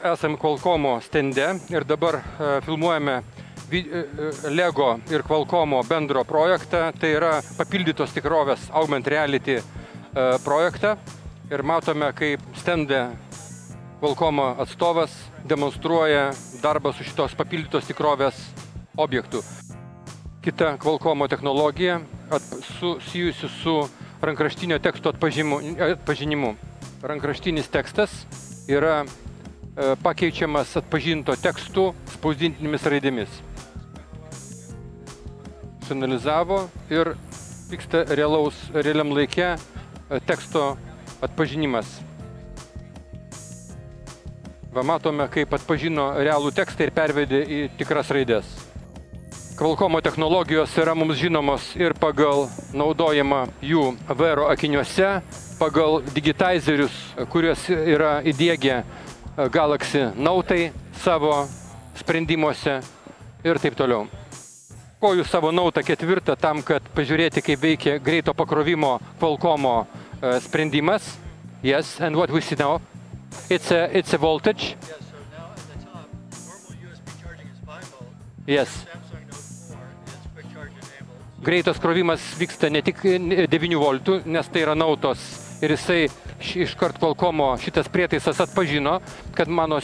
Esame Qualcommo stende ir dabar filmuojame Lego ir Qualcommo bendro projektą. Tai yra papildytos tikrovės Augmented Reality projektą. Ir matome, kaip stende Qualcommo atstovas demonstruoja darbą su šitos papildytos tikrovės objektu. Kita Qualcommo technologija susijusi su rankraštinio teksto atpažinimu. Rankraštinis tekstas yra pakeičiamas atpažinto tekstų spausdintinėmis raidėmis. Išanalizavo ir vyksta realiam laike teksto atpažinimas. Va, matome, kaip atpažino realų tekstą ir pervedė į tikras raidės. Qualcommo technologijos yra mums žinomos ir pagal naudojimą jų VR akiniuose, pagal digitizerius, kuriuos yra įdiegę Galaxy Note savo sprendimuose ir taip toliau. Koju savo Note 4 tam, kad pažiūrėti, kaip veikia greito pakrovimo Qualcommo sprendimas. Yes, and what we see now? It's a voltage. Yes, so now at the top, normal USB charging is 5 volt. Yes. Samsung Note 4 is quick charge enabled. Greitas krovimas vyksta ne tik 9 voltų, nes tai yra Nautos. Ir jisai iškart Qualcommo šitas prietaisas atpažino, kad mano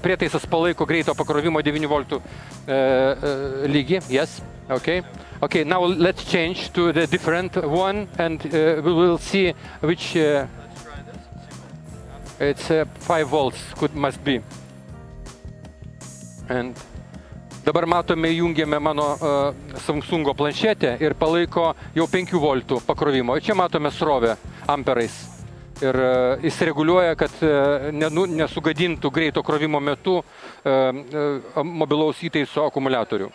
prietaisas palaiko greito pakrovimo 9 voltų lygį. Yes, okay. Okay, now let's change to the different one and we will see which Let's try this. it's 5 volts must be. And dabar matome, jungiame mano Samsungo planšetę ir palaiko jau 5 voltų pakrovimo. Ir čia matome srovę amperais. Ir jis reguliuoja, kad nesugadintų greito krovimo metu mobilaus įtaiso akumuliatorių.